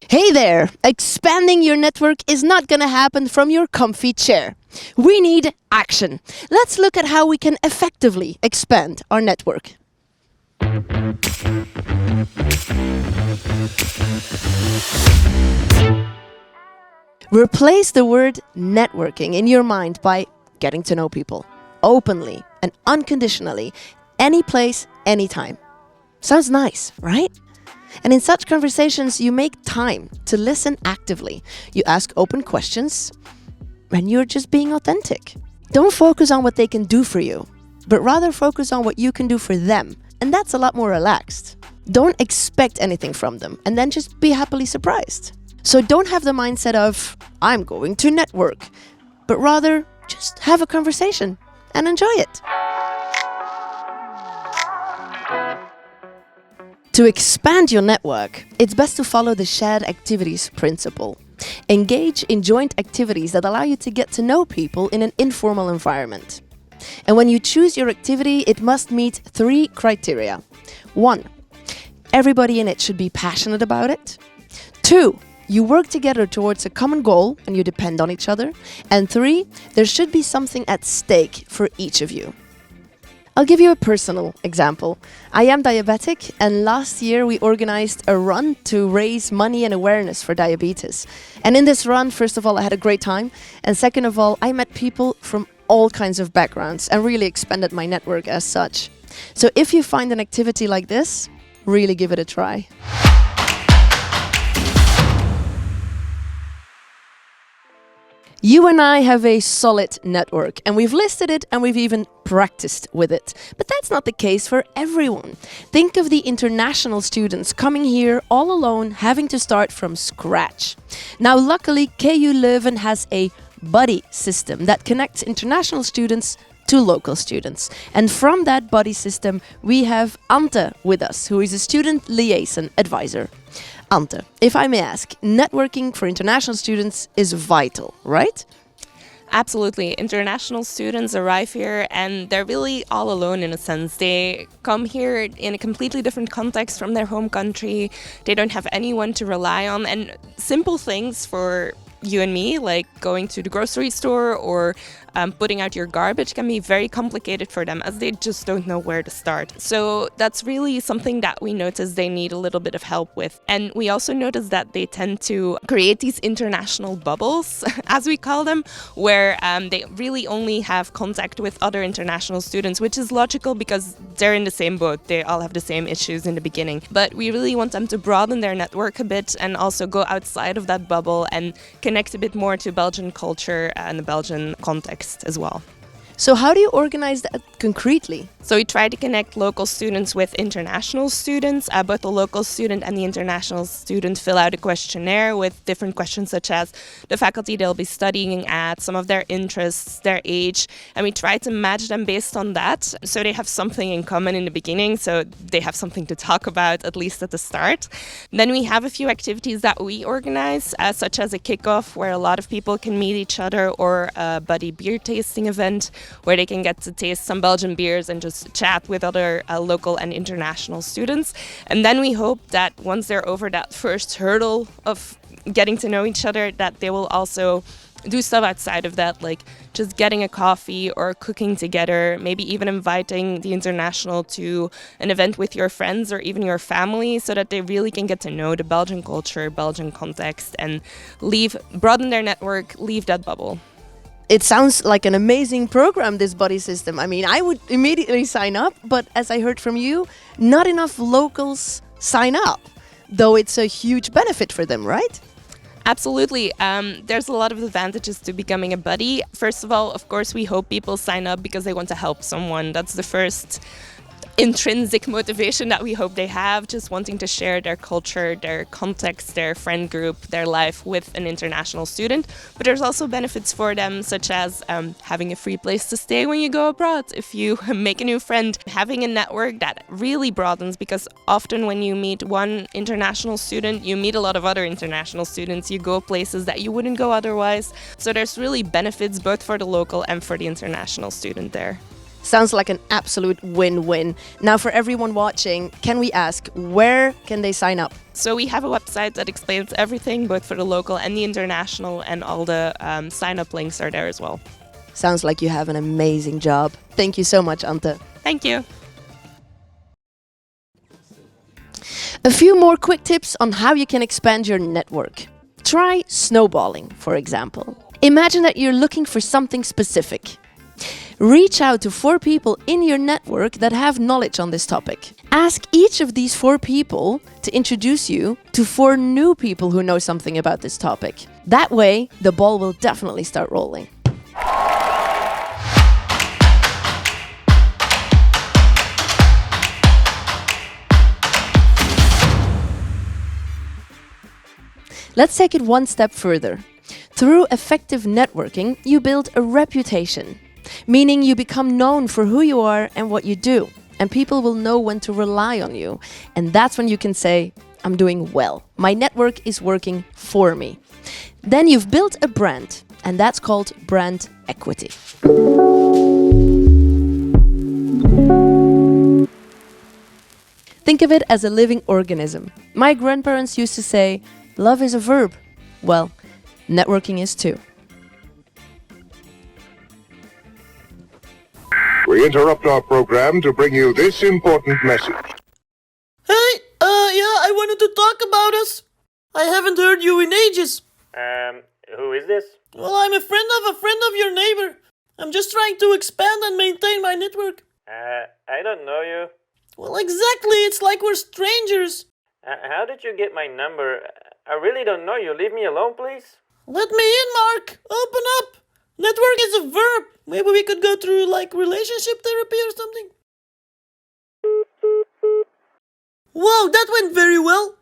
Hey there! Expanding your network is not gonna happen from your comfy chair. We need action. Let's look at how we can effectively expand our network. Replace the word networking in your mind by getting to know people openly and unconditionally, any place, anytime. Sounds nice, right? And in such conversations, you make time to listen actively. You ask open questions, and you're just being authentic. Don't focus on what they can do for you, but rather focus on what you can do for them. And that's a lot more relaxed. Don't expect anything from them, and then just be happily surprised. So don't have the mindset of, I'm going to network, but rather just have a conversation and enjoy it. To expand your network, it's best to follow the shared activities principle. Engage in joint activities that allow you to get to know people in an informal environment. And when you choose your activity, it must meet 3 criteria. 1, everybody in it should be passionate about it. 2, you work together towards a common goal and you depend on each other. And 3, there should be something at stake for each of you. I'll give you a personal example. I am diabetic, and last year we organized a run to raise money and awareness for diabetes. And in this run, first of all, I had a great time. And second of all, I met people from all kinds of backgrounds and really expanded my network as such. So if you find an activity like this, really give it a try. You and I have a solid network, and we've listed it and we've even practiced with it. But that's not the case for everyone. Think of the international students coming here all alone, having to start from scratch. Now, luckily, KU Leuven has a buddy system that connects international students to local students. And from that buddy system, we have Ante with us, who is a student liaison advisor. Ante, if I may ask, networking for international students is vital, right? Absolutely. International students arrive here and they're really all alone in a sense. They come here in a completely different context from their home country. They don't have anyone to rely on, and simple things for you and me, like going to the grocery store or putting out your garbage, can be very complicated for them as they just don't know where to start. So that's really something that we notice they need a little bit of help with. And we also notice that they tend to create these international bubbles, as we call them, where they really only have contact with other international students, which is logical because they're in the same boat. They all have the same issues in the beginning. But we really want them to broaden their network a bit and also go outside of that bubble and connect a bit more to Belgian culture and the Belgian context as well. So how do you organize that concretely? So we try to connect local students with international students. Both the local student and the international student fill out a questionnaire with different questions such as the faculty they'll be studying at, some of their interests, their age, and we try to match them based on that so they have something in common in the beginning, so they have something to talk about at least at the start. Then we have a few activities that we organize, such as a kickoff where a lot of people can meet each other, or a buddy beer tasting event where they can get to taste some Belgian beers and just chat with other local and international students. And then we hope that once they're over that first hurdle of getting to know each other, that they will also do stuff outside of that, like just getting a coffee or cooking together, maybe even inviting the international to an event with your friends or even your family, so that they really can get to know the Belgian culture, Belgian context, and broaden their network, leave that bubble. It sounds like an amazing program, this buddy system. I mean, I would immediately sign up, but as I heard from you, not enough locals sign up, though it's a huge benefit for them, right? Absolutely. There's a lot of advantages to becoming a buddy. First of all, of course, we hope people sign up because they want to help someone. That's the first intrinsic motivation that we hope they have, just wanting to share their culture, their context, their friend group, their life with an international student. But there's also benefits for them, such as having a free place to stay when you go abroad. If you make a new friend, having a network that really broadens, because often when you meet one international student, you meet a lot of other international students. You go places that you wouldn't go otherwise. So there's really benefits both for the local and for the international student there. Sounds like an absolute win-win. Now, for everyone watching, can we ask, where can they sign up? So we have a website that explains everything, both for the local and the international, and all the sign-up links are there as well. Sounds like you have an amazing job. Thank you so much, Ante. Thank you. A few more quick tips on how you can expand your network. Try snowballing, for example. Imagine that you're looking for something specific. Reach out to 4 people in your network that have knowledge on this topic. Ask each of these 4 people to introduce you to 4 new people who know something about this topic. That way, the ball will definitely start rolling. Let's take it one step further. Through effective networking, you build a reputation, meaning you become known for who you are and what you do, and people will know when to rely on you. And that's when you can say, I'm doing well. My network is working for me. Then you've built a brand, and that's called brand equity. Think of it as a living organism. My grandparents used to say, love is a verb. Well, networking is too. We interrupt our program to bring you this important message. Hey, yeah, I wanted to talk about us. I haven't heard you in ages. Who is this? Well, I'm a friend of your neighbor. I'm just trying to expand and maintain my network. I don't know you. Well, exactly, it's like we're strangers. How did you get my number? I really don't know you. Leave me alone, please. Let me in, Mark. Open up. Network is a verb. Maybe we could go through, like, relationship therapy or something. Whoa, that went very well.